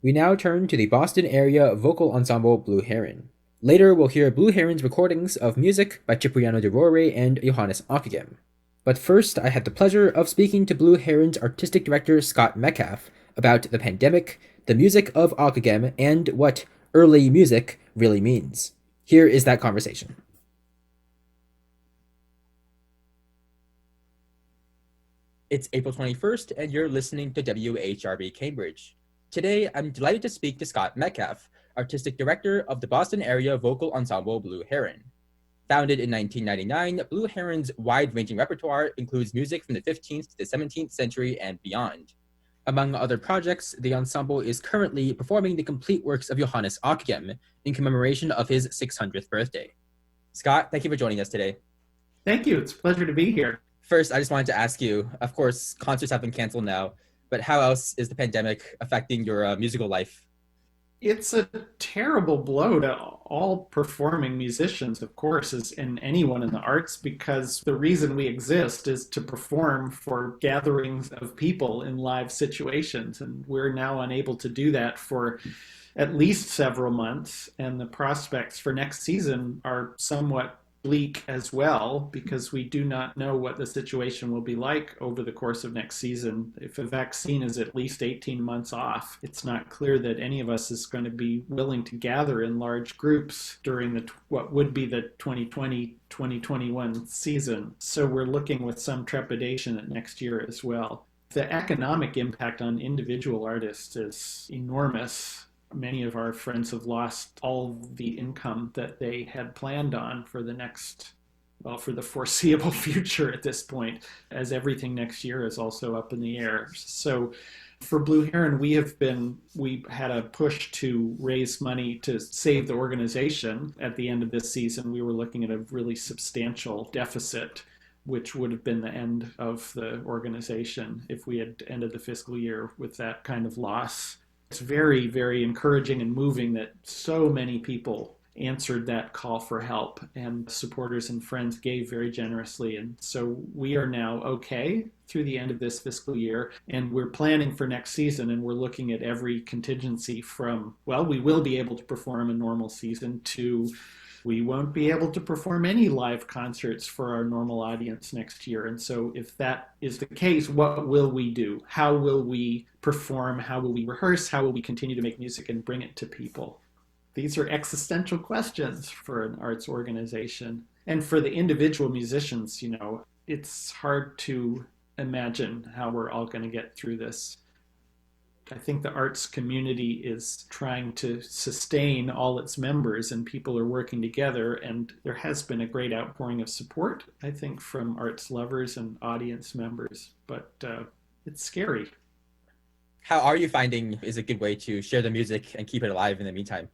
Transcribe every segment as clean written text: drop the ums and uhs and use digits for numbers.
We now turn to the Boston area vocal ensemble Blue Heron. Later, we'll hear Blue Heron's recordings of music by Cipriano de Rore and Johannes Ockeghem. But first, I had the pleasure of speaking to Blue Heron's artistic director Scott Metcalfe about the pandemic, the music of Ockeghem, and what early music really means. Here is that conversation. It's April 21st, and you're listening to WHRB Cambridge. Today, I'm delighted to speak to Scott Metcalfe, artistic director of the Boston area vocal ensemble Blue Heron. Founded in 1999, Blue Heron's wide-ranging repertoire includes music from the 15th to the 17th century and beyond. Among other projects, the ensemble is currently performing the complete works of Johannes Ockeghem in commemoration of his 600th birthday. Scott, thank you for joining us today. Thank you. It's a pleasure to be here. First, I just wanted to ask you, of course, concerts have been canceled now, but how else is the pandemic affecting your musical life? It's a terrible blow to all performing musicians, of course, and anyone in the arts, because the reason we exist is to perform for gatherings of people in live situations. And we're now unable to do that for at least several months. And the prospects for next season are somewhat bleak as well, because we do not know what the situation will be like over the course of next season. If a vaccine is at least 18 months off, it's not clear that any of us is going to be willing to gather in large groups during what would be the 2020-2021 season. So we're looking with some trepidation at next year as well. The economic impact on individual artists is enormous. Many of our friends have lost all the income that they had planned on for for the foreseeable future at this point, as everything next year is also up in the air. So for Blue Heron, we had a push to raise money to save the organization. At the end of this season, we were looking at a really substantial deficit, which would have been the end of the organization if we had ended the fiscal year with that kind of loss. It's very, very encouraging and moving that so many people answered that call for help, and supporters and friends gave very generously. And so we are now okay through the end of this fiscal year, and we're planning for next season, and we're looking at every contingency from, well, we will be able to perform a normal season, to we won't be able to perform any live concerts for our normal audience next year. And so if that is the case, what will we do? How will we perform? How will we rehearse? How will we continue to make music and bring it to people? These are existential questions for an arts organization. And for the individual musicians, it's hard to imagine how we're all going to get through this. I think the arts community is trying to sustain all its members, and people are working together, and there has been a great outpouring of support, I think, from arts lovers and audience members, but it's scary. How are you finding is a good way to share the music and keep it alive in the meantime?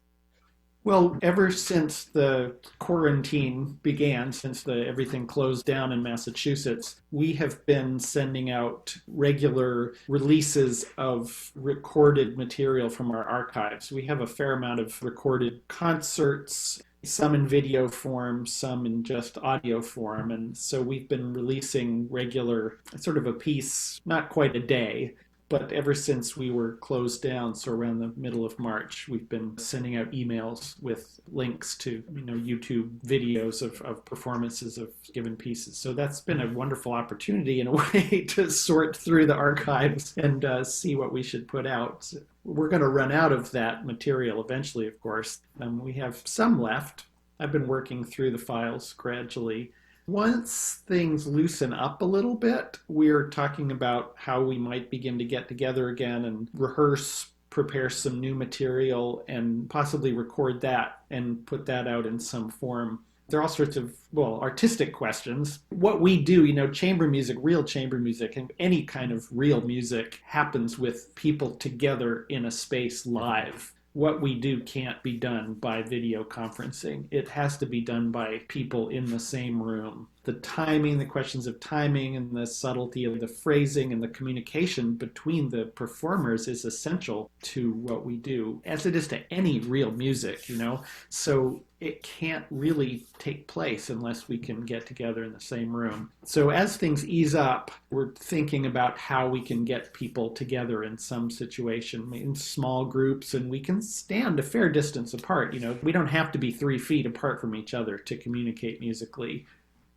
Well, ever since the quarantine began, since everything closed down in Massachusetts, we have been sending out regular releases of recorded material from our archives. We have a fair amount of recorded concerts, some in video form, some in just audio form. And so we've been releasing regular, sort of a piece, not quite a day. But ever since we were closed down, so around the middle of March, we've been sending out emails with links to YouTube videos of performances of given pieces. So that's been a wonderful opportunity in a way to sort through the archives and see what we should put out. We're going to run out of that material eventually, of course. We have some left. I've been working through the files gradually. Once things loosen up a little bit, we're talking about how we might begin to get together again and rehearse, prepare some new material, and possibly record that and put that out in some form. There are all sorts of, artistic questions. What we do, chamber music, real chamber music, and any kind of real music happens with people together in a space live. What we do can't be done by video conferencing. It has to be done by people in the same room. The timing, the questions of timing and the subtlety of the phrasing and the communication between the performers is essential to what we do, as it is to any real music, you know? So it can't really take place unless we can get together in the same room. So as things ease up, we're thinking about how we can get people together in some situation in small groups, and we can stand a fair distance apart. You know, we don't have to be 3 feet apart from each other to communicate musically.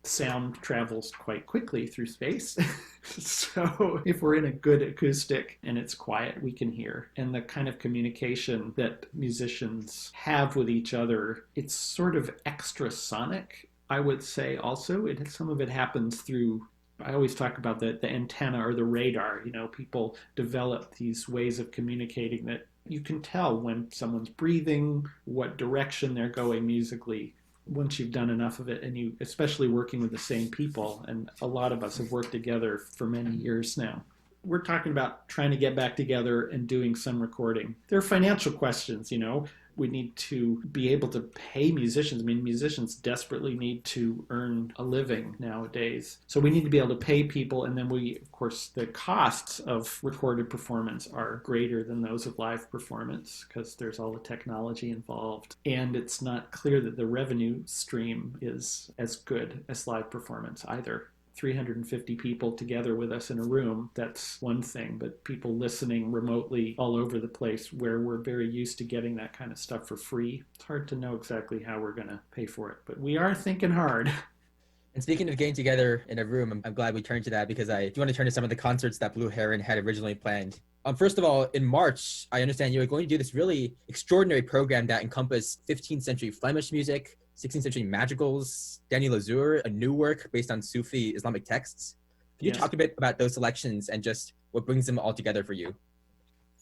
Sound travels quite quickly through space. So if we're in a good acoustic and it's quiet, we can hear. And the kind of communication that musicians have with each other, it's sort of extra sonic, I would say also. Some of it happens through, I always talk about the antenna or the radar. You know, people develop these ways of communicating that you can tell when someone's breathing, what direction they're going musically, once you've done enough of it, and you, especially working with the same people, and a lot of us have worked together for many years now. We're talking about trying to get back together and doing some recording. There are financial questions, you know. We need to be able to pay musicians. I mean, musicians desperately need to earn a living nowadays. So we need to be able to pay people, and then of course, the costs of recorded performance are greater than those of live performance because there's all the technology involved. And it's not clear that the revenue stream is as good as live performance either. 350 people together with us in a room, that's one thing, but people listening remotely all over the place where we're very used to getting that kind of stuff for free, it's hard to know exactly how we're going to pay for it, but we are thinking hard. And speaking of getting together in a room, I'm glad we turned to that because I do want to turn to some of the concerts that Blue Heron had originally planned. First of all, in March, I understand you were going to do this really extraordinary program that encompassed 15th century Flemish music, 16th century madrigals, Daniel Azur, a new work based on Sufi Islamic texts. Can you talk a bit about those selections and just what brings them all together for you?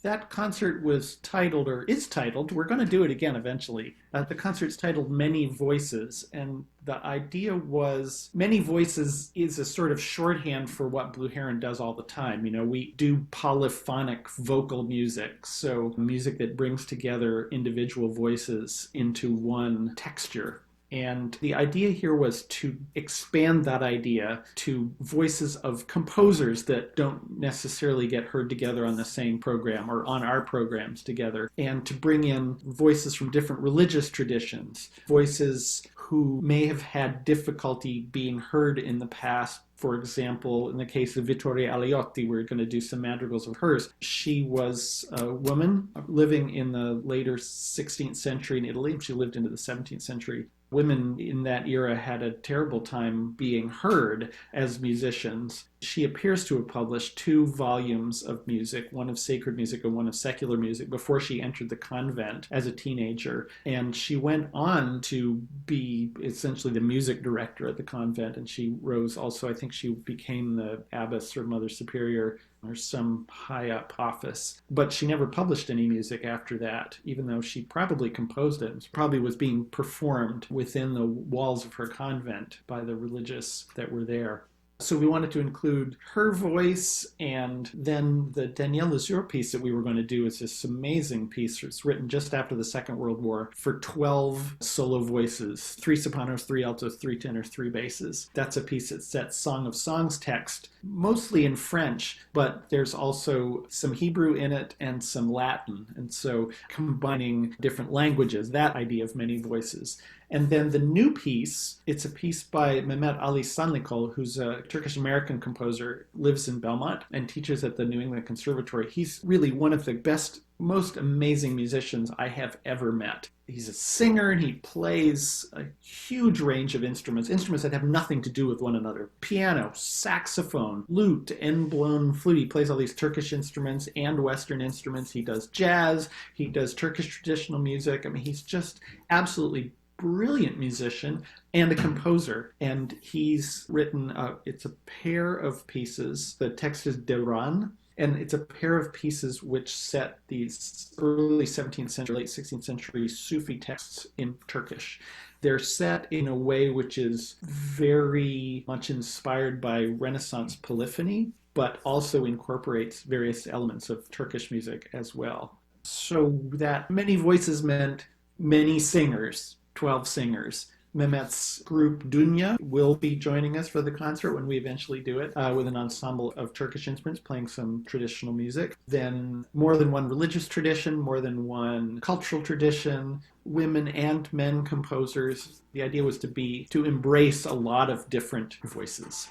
That concert was titled, or is titled, we're going to do it again eventually. The concert's titled Many Voices, and the idea was Many Voices is a sort of shorthand for what Blue Heron does all the time. You know, we do polyphonic vocal music, so music that brings together individual voices into one texture. And the idea here was to expand that idea to voices of composers that don't necessarily get heard together on the same program or on our programs together, and to bring in voices from different religious traditions, voices who may have had difficulty being heard in the past. For example, in the case of Vittoria Aliotti, we're going to do some madrigals of hers. She was a woman living in the later 16th century in Italy. She lived into the 17th century. Women in that era had a terrible time being heard as musicians. She appears to have published 2 volumes of music, one of sacred music and one of secular music, before she entered the convent as a teenager. And she went on to be essentially the music director at the convent. And she rose also, I think she became the abbess or mother superior or some high up office. But she never published any music after that, even though she probably composed it. It probably was being performed within the walls of her convent by the religious that were there. So we wanted to include her voice, and then the Daniel Azur piece that we were going to do is this amazing piece. It's written just after the Second World War for 12 solo voices, 3 sopranos, 3 altos, 3 tenors, 3 basses. That's a piece that sets Song of Songs text, mostly in French, but there's also some Hebrew in it and some Latin. And so combining different languages, that idea of many voices. And then the new piece, it's a piece by Mehmet Ali Sanlikol, who's a Turkish-American composer, lives in Belmont and teaches at the New England Conservatory. He's really one of the best, most amazing musicians I have ever met. He's a singer and he plays a huge range of instruments that have nothing to do with one another. Piano, saxophone, lute, end-blown flute. He plays all these Turkish instruments and Western instruments. He does jazz. He does Turkish traditional music. I mean, he's just absolutely brilliant musician and a composer, and he's written it's a pair of pieces. The text is Deran, and it's a pair of pieces which set these early 17th century, late 16th century Sufi texts in Turkish. They're set in a way which is very much inspired by Renaissance polyphony, but also incorporates various elements of Turkish music as well. So that many voices meant many singers, 12 singers. Mehmet's group Dunya will be joining us for the concert when we eventually do it, with an ensemble of Turkish instruments playing some traditional music. Then more than one religious tradition, more than one cultural tradition, women and men composers. The idea was to embrace a lot of different voices.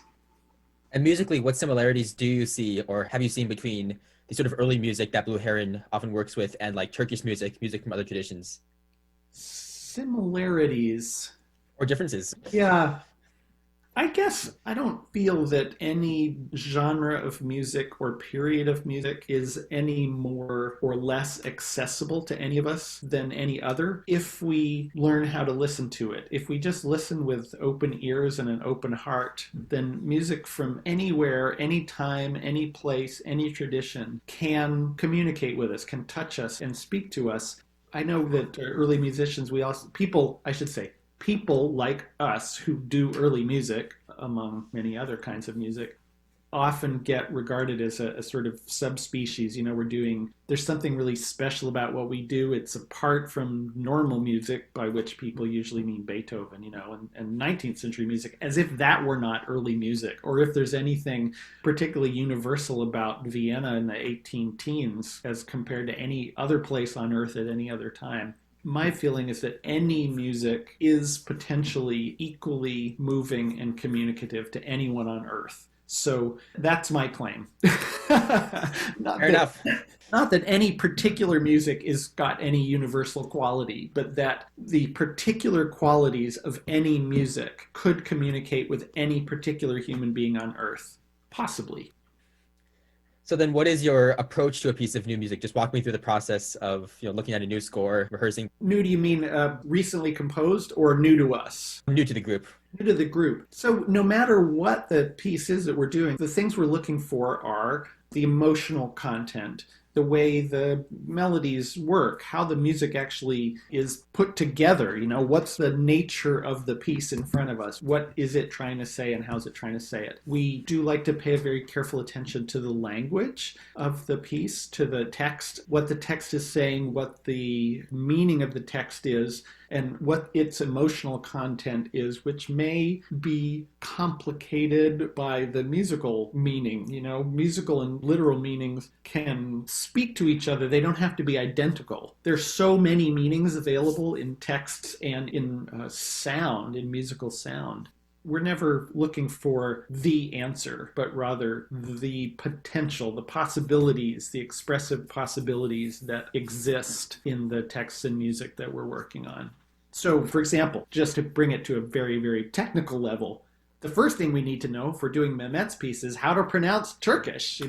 And musically, what similarities do you see or have you seen between the sort of early music that Blue Heron often works with and like Turkish music, music from other traditions, Similarities. or differences? Yeah, I guess I don't feel that any genre of music or period of music is any more or less accessible to any of us than any other if we learn how to listen to it. If we just listen with open ears and an open heart, then music from anywhere, anytime, any place, any tradition can communicate with us, can touch us and speak to us. I know that early musicians, we also, people, I should say, people like us who do early music, among many other kinds of music, often get regarded as a sort of subspecies. There's something really special about what we do. It's apart from normal music, by which people usually mean Beethoven, and 19th century music, as if that were not early music, or if there's anything particularly universal about Vienna in the 18 teens as compared to any other place on earth at any other time. My feeling is that any music is potentially equally moving and communicative to anyone on earth. So that's my claim. Fair enough. Not that any particular music is got any universal quality, but that the particular qualities of any music could communicate with any particular human being on earth. Possibly. So then what is your approach to a piece of new music? Just walk me through the process of, looking at a new score, rehearsing. New, do you mean recently composed or new to us? New to the group. New to the group. So no matter what the piece is that we're doing, the things we're looking for are the emotional content, the way the melodies work, how the music actually is put together. What's the nature of the piece in front of us? What is it trying to say and how's it trying to say it? We do like to pay very careful attention to the language of the piece, to the text, what the text is saying, what the meaning of the text is, and what its emotional content is, which may be complicated by the musical meaning. Musical and literal meanings can speak to each other. They don't have to be identical. There's so many meanings available in texts and in sound, in musical sound. We're never looking for the answer, but rather the potential, the possibilities, the expressive possibilities that exist in the texts and music that we're working on. So, for example, just to bring it to a very, very technical level, the first thing we need to know for doing Mehmet's piece is how to pronounce Turkish.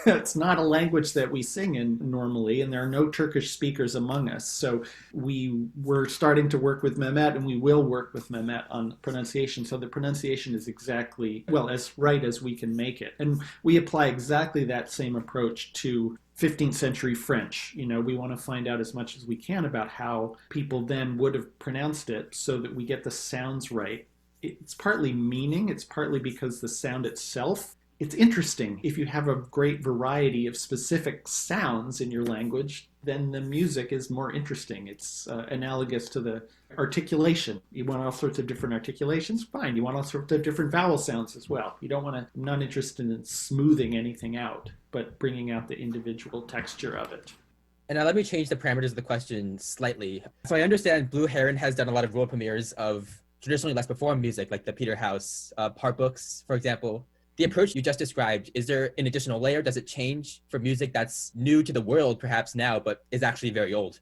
It's not a language that we sing in normally, and there are no Turkish speakers among us. So we were starting to work with Mehmet, and we will work with Mehmet on pronunciation. So the pronunciation is exactly, as right as we can make it. And we apply exactly that same approach to 15th century French. We want to find out as much as we can about how people then would have pronounced it so that we get the sounds right. It's partly meaning, it's partly because the sound itself. It's interesting. If you have a great variety of specific sounds in your language, then the music is more interesting. It's analogous to the articulation. You want all sorts of different articulations? Fine. You want all sorts of different vowel sounds as well. You don't want to, I'm not interested in smoothing anything out, but bringing out the individual texture of it. And now let me change the parameters of the question slightly. So I understand Blue Heron has done a lot of world premieres of traditionally less performed music, like the Peter House part books, for example. The approach you just described, is there an additional layer? Does it change for music that's new to the world perhaps now, but is actually very old?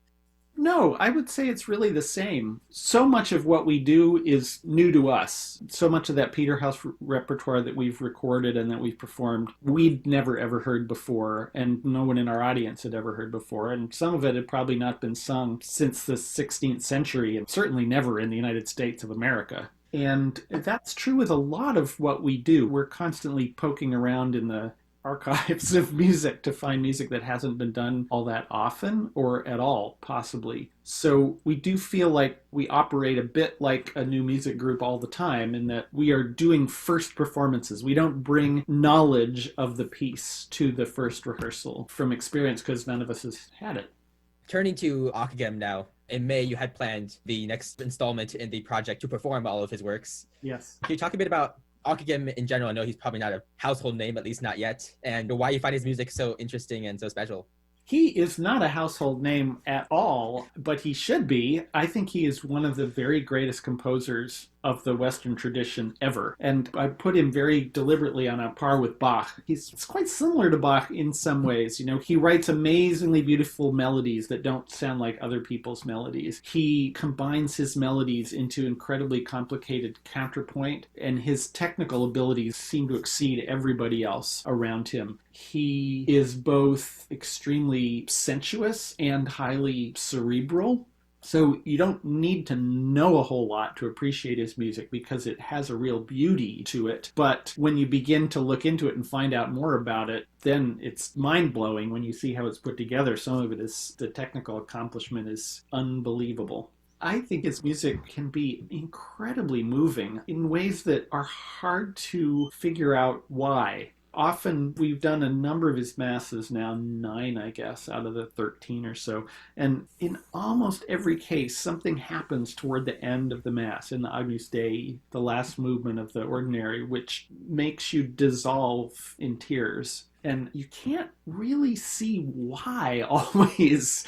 No, I would say it's really the same. So much of what we do is new to us. So much of that Peter House repertoire that we've recorded and that we've performed, we'd never ever heard before, and no one in our audience had ever heard before. And some of it had probably not been sung since the 16th century, and certainly never in the United States of America. And that's true with a lot of what we do. We're constantly poking around in the archives of music to find music that hasn't been done all that often or at all, possibly. So we do feel like we operate a bit like a new music group all the time in that we are doing first performances. We don't bring knowledge of the piece to the first rehearsal from experience because none of us has had it. Turning to Ockeghem now, in May you had planned the next installment in the project to perform all of his works. Yes. Can you talk a bit about Ockeghem in general? I know he's probably not a household name, at least not yet, and why you find his music so interesting and so special. He is not a household name at all, but he should be. I think he is one of the very greatest composers of the Western tradition ever. And I put him very deliberately on a par with Bach. He's quite similar to Bach in some ways. You know, he writes amazingly beautiful melodies that don't sound like other people's melodies. He combines his melodies into incredibly complicated counterpoint, and his technical abilities seem to exceed everybody else around him. He is both extremely sensuous and highly cerebral. So you don't need to know a whole lot to appreciate his music because it has a real beauty to it. But when you begin to look into it and find out more about it, then it's mind-blowing when you see how it's put together. Some of it is, the technical accomplishment is unbelievable. I think his music can be incredibly moving in ways that are hard to figure out why. Often we've done a number of his masses now, 9, I guess, out of the 13 or so. And in almost every case, something happens toward the end of the mass, in the Agnus Dei, the last movement of the ordinary, which makes you dissolve in tears. And you can't really see why always.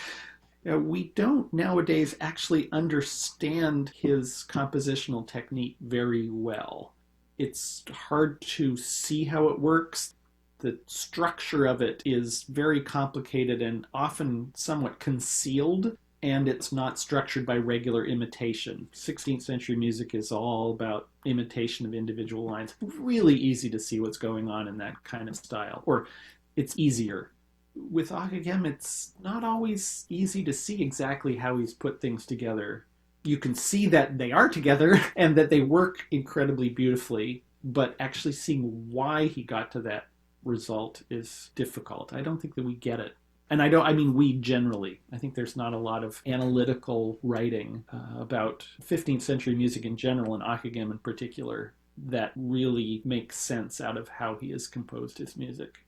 We don't nowadays actually understand his compositional technique very well. It's hard to see how it works. The structure of it is very complicated and often somewhat concealed, and it's not structured by regular imitation. 16th century music is all about imitation of individual lines. Really easy to see what's going on in that kind of style, or it's easier. With Ockeghem, it's not always easy to see exactly how he's put things together. You can see that they are together and that they work incredibly beautifully, but actually seeing why he got to that result is difficult. I don't think that we get it. And I mean we generally. I think there's not a lot of analytical writing about 15th century music in general, and Ockeghem in particular, that really makes sense out of how he has composed his music.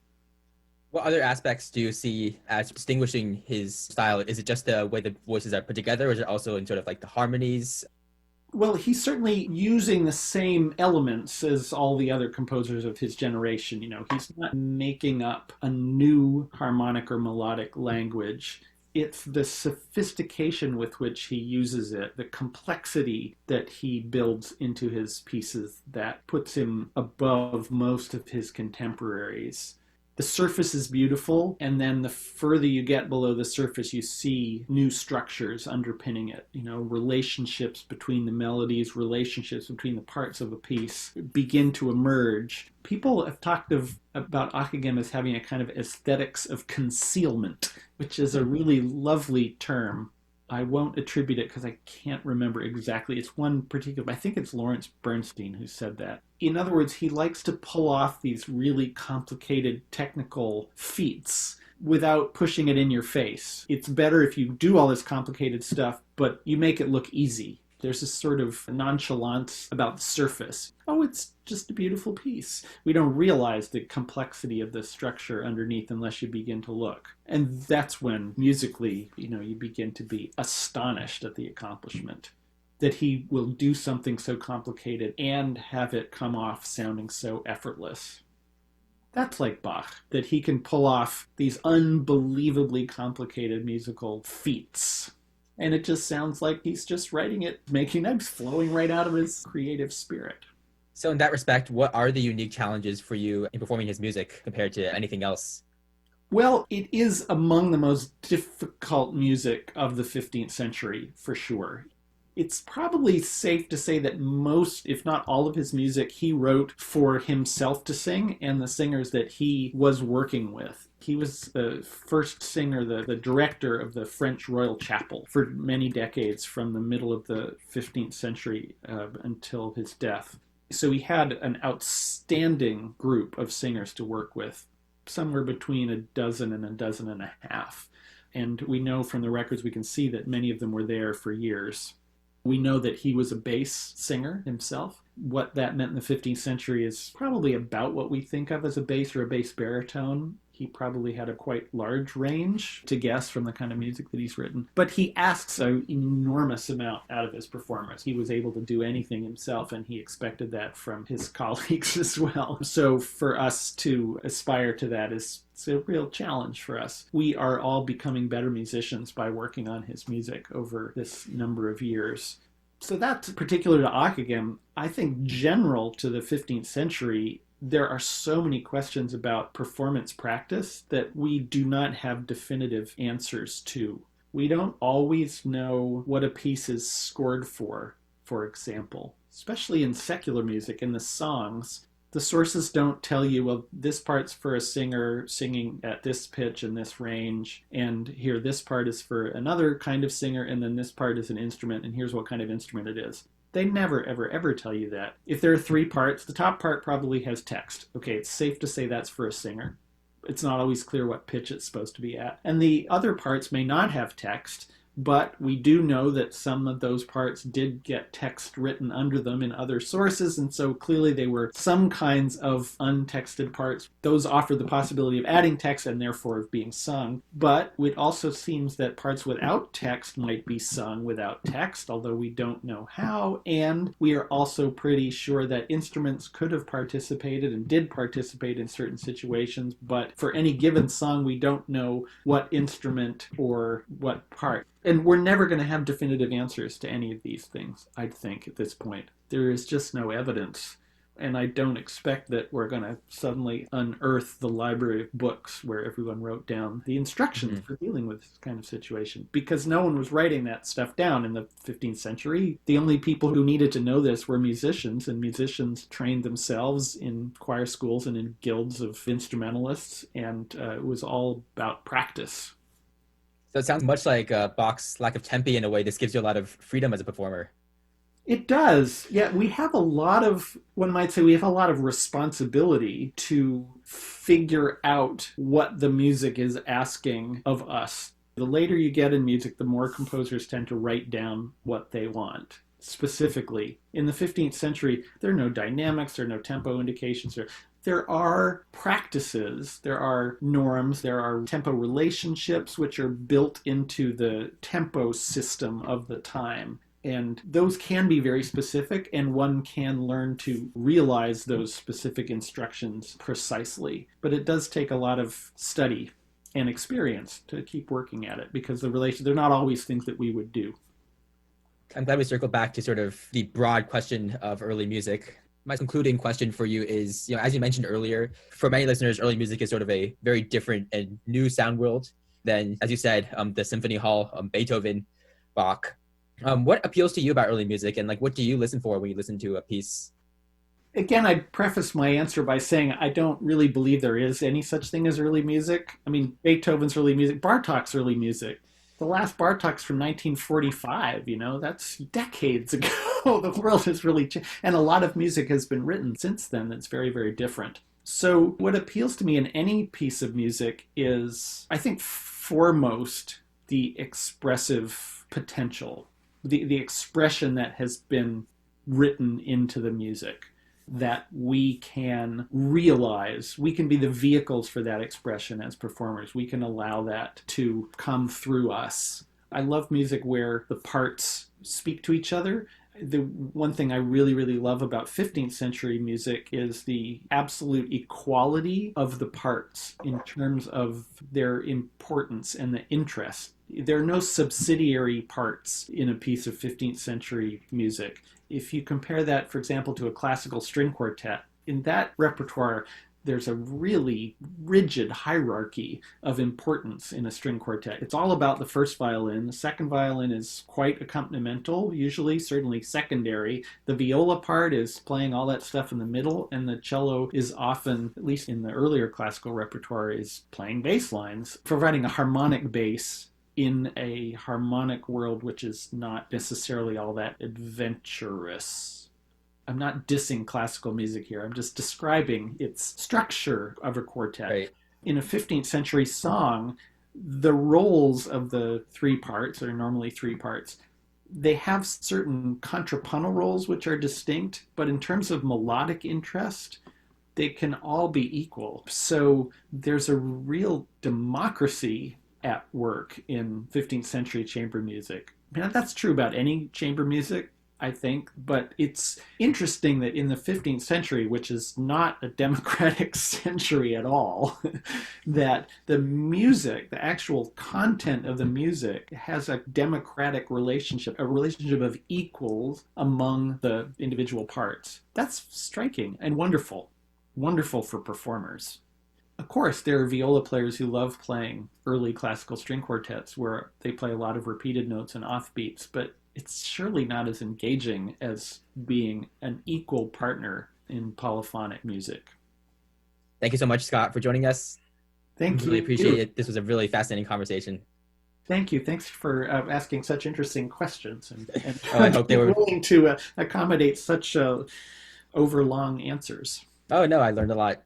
What other aspects do you see as distinguishing his style? Is it just the way the voices are put together, or is it also in sort of like the harmonies? Well, he's certainly using the same elements as all the other composers of his generation. You know, he's not making up a new harmonic or melodic language. It's the sophistication with which he uses it, the complexity that he builds into his pieces that puts him above most of his contemporaries. The surface is beautiful, and then the further you get below the surface, you see new structures underpinning it. You know, relationships between the melodies, relationships between the parts of a piece begin to emerge. People have talked about Ockeghem as having a kind of aesthetics of concealment, which is a really lovely term. I won't attribute it because I can't remember exactly. It's one particular, I think it's Lawrence Bernstein who said that. In other words, he likes to pull off these really complicated technical feats without pushing it in your face. It's better if you do all this complicated stuff, but you make it look easy. There's this sort of nonchalance about the surface. Oh, it's just a beautiful piece. We don't realize the complexity of the structure underneath unless you begin to look. And that's when musically, you begin to be astonished at the accomplishment. That he will do something so complicated and have it come off sounding so effortless. That's like Bach, that he can pull off these unbelievably complicated musical feats. And it just sounds like he's just writing it, making notes, flowing right out of his creative spirit. So in that respect, what are the unique challenges for you in performing his music compared to anything else? Well, it is among the most difficult music of the 15th century, for sure. It's probably safe to say that most, if not all of his music, he wrote for himself to sing and the singers that he was working with. He was the first singer, the director of the French Royal Chapel for many decades, from the middle of the 15th century until his death. So he had an outstanding group of singers to work with, somewhere between a dozen and a dozen and a half. And we know from the records, we can see that many of them were there for years. We know that he was a bass singer himself. What that meant in the 15th century is probably about what we think of as a bass or a bass baritone. he probably had a quite large range to guess from the kind of music that he's written. But he asks an enormous amount out of his performers. He was able to do anything himself, and he expected that from his colleagues as well. So for us to aspire to that is it's a real challenge for us. We are all becoming better musicians by working on his music over this number of years. So that's particular to Ockeghem. I think general to the 15th century, there are so many questions about performance practice that we do not have definitive answers to. We don't always know what a piece is scored for example. Especially in secular music, in the songs, the sources don't tell you, well, this part's for a singer singing at this pitch and this range, and here this part is for another kind of singer, and then this part is an instrument, and here's what kind of instrument it is. They never, ever, ever tell you that. If there are 3 parts, the top part probably has text. Okay, it's safe to say that's for a singer. It's not always clear what pitch it's supposed to be at. And the other parts may not have text, but we do know that some of those parts did get text written under them in other sources, and so clearly they were some kinds of untexted parts. Those offer the possibility of adding text and therefore of being sung, but it also seems that parts without text might be sung without text, although we don't know how, and we are also pretty sure that instruments could have participated and did participate in certain situations, but for any given song we don't know what instrument or what part. And we're never going to have definitive answers to any of these things, I think, at this point. There is just no evidence. And I don't expect that we're going to suddenly unearth the library of books where everyone wrote down the instructions for dealing with this kind of situation. Because no one was writing that stuff down in the 15th century. The only people who needed to know this were musicians, and musicians trained themselves in choir schools and in guilds of instrumentalists, and it was all about practice. So it sounds much like Bach's lack of tempi in a way. This gives you a lot of freedom as a performer. It does. Yeah, we have a lot of, one might say, we have a lot of responsibility to figure out what the music is asking of us. The later you get in music, the more composers tend to write down what they want. Specifically, in the 15th century, there are no dynamics, there are no tempo indications. There are practices, there are norms, there are tempo relationships which are built into the tempo system of the time. And those can be very specific, and one can learn to realize those specific instructions precisely. But it does take a lot of study and experience to keep working at it, because they're not always things that we would do. I'm glad we circled back to sort of the broad question of early music. My concluding question for you is, as you mentioned earlier, for many listeners, early music is sort of a very different and new sound world than, as you said, the symphony hall, Beethoven, Bach. What appeals to you about early music, and what do you listen for when you listen to a piece? Again, I'd preface my answer by saying I don't really believe there is any such thing as early music. I mean, Beethoven's early music, Bartok's early music. The last Bartok's from 1945, that's decades ago. The world has really changed. And a lot of music has been written since then that's very, very different. So what appeals to me in any piece of music is, I think, foremost, the expressive potential, the expression that has been written into the music, that we can realize. We can be the vehicles for that expression as performers. We can allow that to come through us. I love music where the parts speak to each other. The one thing I really, really love about 15th century music is the absolute equality of the parts in terms of their importance and the interest. There are no subsidiary parts in a piece of 15th century music. If you compare that, for example, to a classical string quartet, in that repertoire, there's a really rigid hierarchy of importance in a string quartet. It's all about the first violin. The second violin is quite accompanimental, usually, certainly secondary. The viola part is playing all that stuff in the middle, and the cello is often, at least in the earlier classical repertoire, is playing bass lines, providing a harmonic bass in a harmonic world which is not necessarily all that adventurous. I'm not dissing classical music here. I'm just describing its structure of a quartet. Right. In a 15th century song, the roles of the 3 parts are normally 3 parts. They have certain contrapuntal roles which are distinct, but in terms of melodic interest, they can all be equal. So there's a real democracy at work in 15th century chamber music. I mean, that's true about any chamber music, I think, but it's interesting that in the 15th century, which is not a democratic century at all, that the music, the actual content of the music, has a democratic relationship, a relationship of equals among the individual parts. That's striking and wonderful, wonderful for performers. Of course, there are viola players who love playing early classical string quartets where they play a lot of repeated notes and offbeats, but it's surely not as engaging as being an equal partner in polyphonic music. Thank you so much, Scott, for joining us. Thank Really appreciate you. it. This was a really fascinating conversation. Thank you. Thanks for asking such interesting questions Oh, I and hope they being were. willing to accommodate such overlong answers. Oh, no, I learned a lot.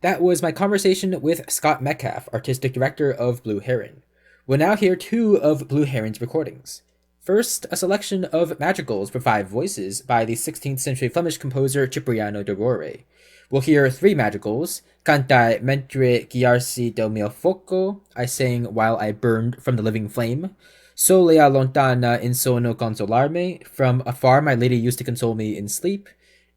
That was my conversation with Scott Metcalfe, Artistic Director of Blue Heron. We'll now hear two of Blue Heron's recordings. First, a selection of madrigals for five voices by the 16th century Flemish composer Cipriano de Rore I. We'll hear three madrigals: Cantai, mentre, arsi del mio foco, I sang while I burned from the living flame; Solea, lontana, sonno, consolarme, from afar my lady used to console me in sleep;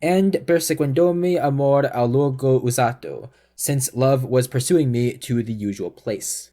and Perseguendomi Amor al luogo usato, since love was pursuing me to the usual place.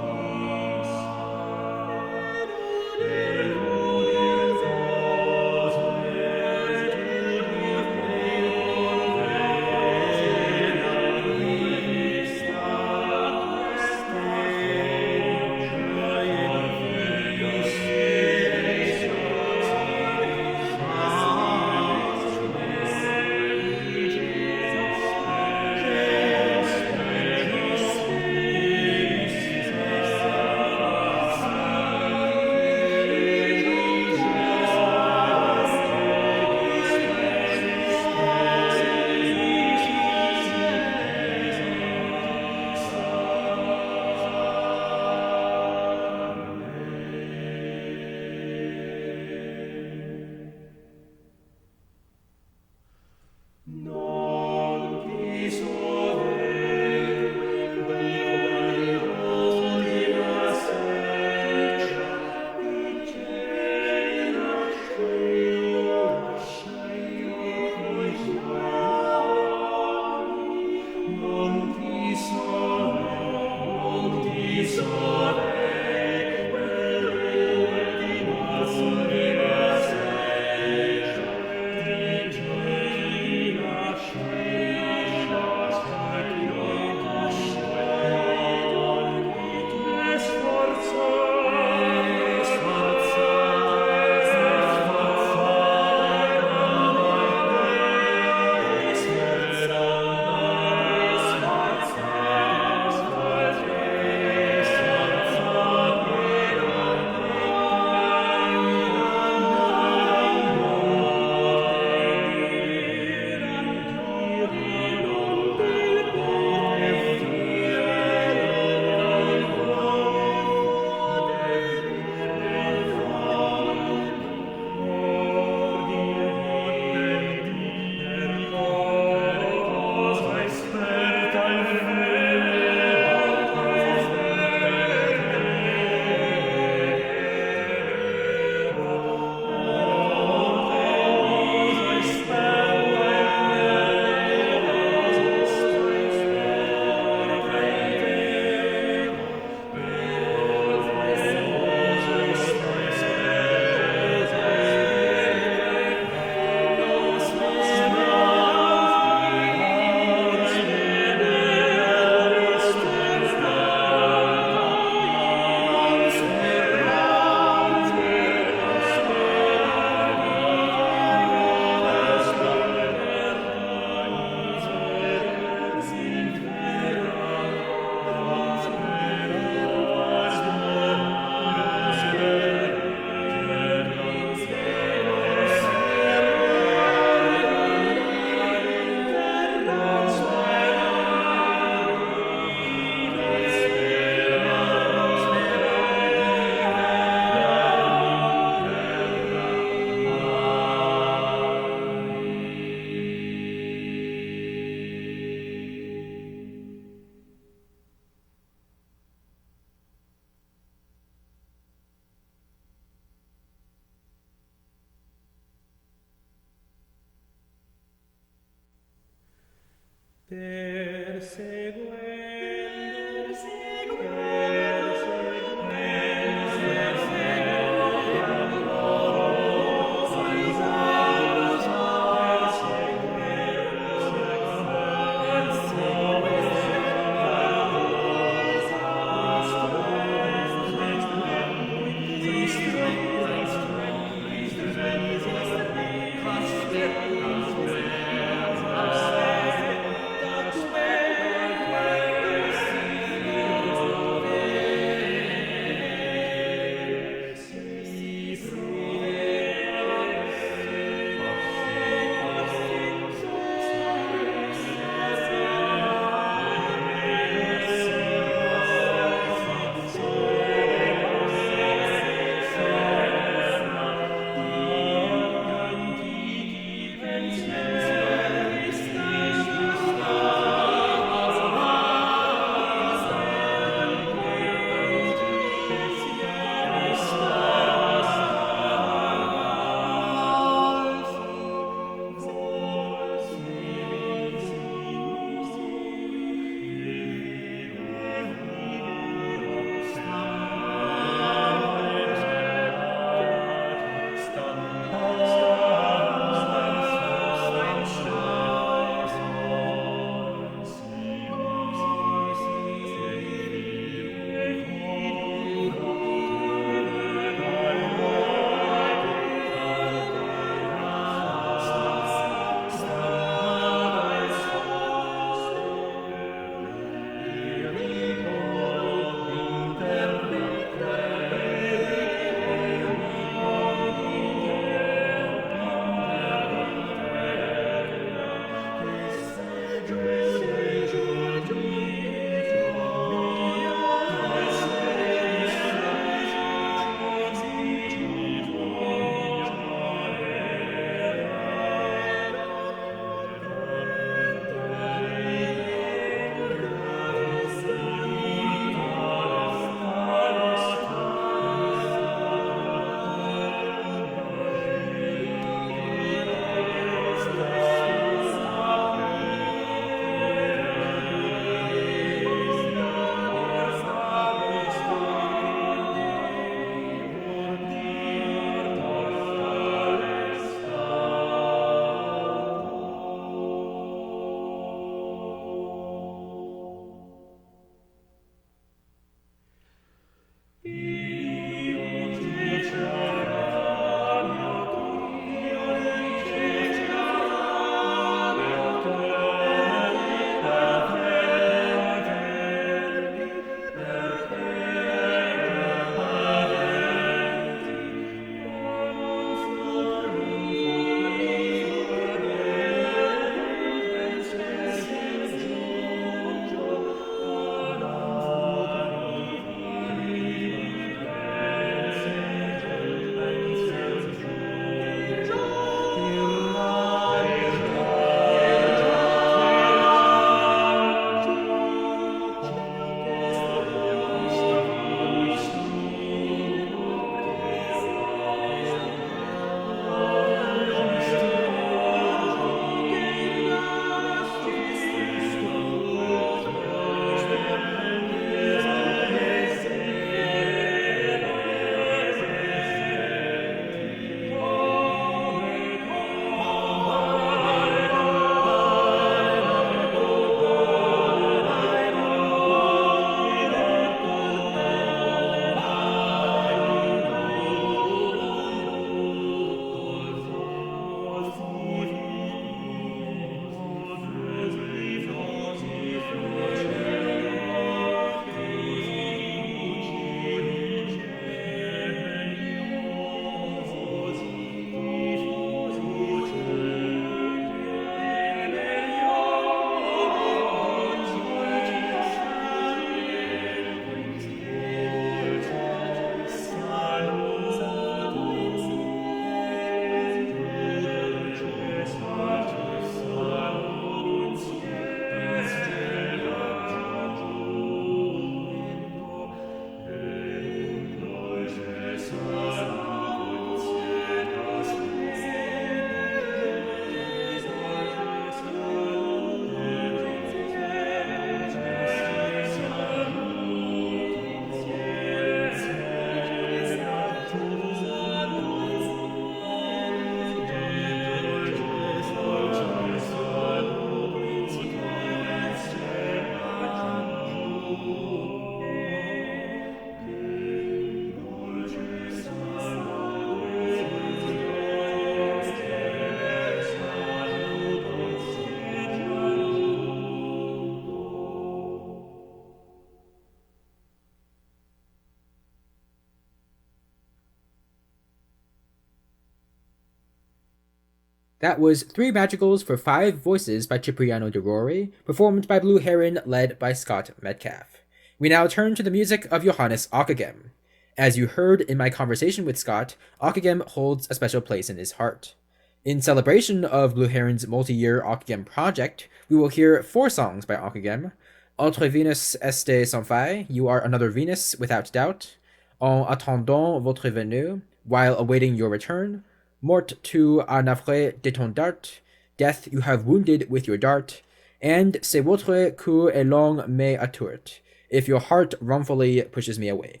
That was Three Madrigals for Five Voices by Cipriano de Rore I, performed by Blue Heron, led by Scott Metcalfe. We now turn to the music of Johannes Ockeghem. As you heard in my conversation with Scott, Ockeghem holds a special place in his heart. In celebration of Blue Heron's multi-year Ockeghem project, we will hear 4 songs by Ockeghem: Aultre Venus, estes sans faille, You Are Another Venus Without Doubt; En attendant votre venue, While Awaiting Your Return; Mort, tu as navré de ton dart, Death, You Have Wounded with Your Dart; and C'est votre cuer eslongne me tort, If Your Heart Wrongfully Pushes Me Away.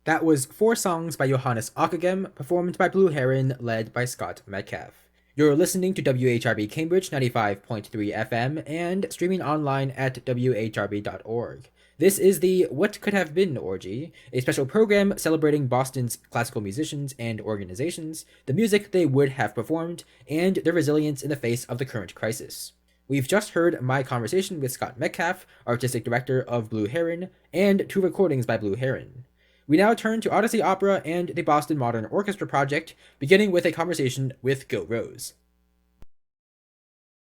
That was four songs by Johannes Ockeghem, performed by Blue Heron, led by Scott Metcalfe. You're listening to WHRB Cambridge 95.3 FM and streaming online at WHRB.org. This is the What Could Have Been Orgy, a special program celebrating Boston's classical musicians and organizations, the music they would have performed, and their resilience in the face of the current crisis. We've just heard my conversation with Scott Metcalfe, artistic director of Blue Heron, and two recordings by Blue Heron. We now turn to Odyssey Opera and the Boston Modern Orchestra Project, beginning with a conversation with Gil Rose.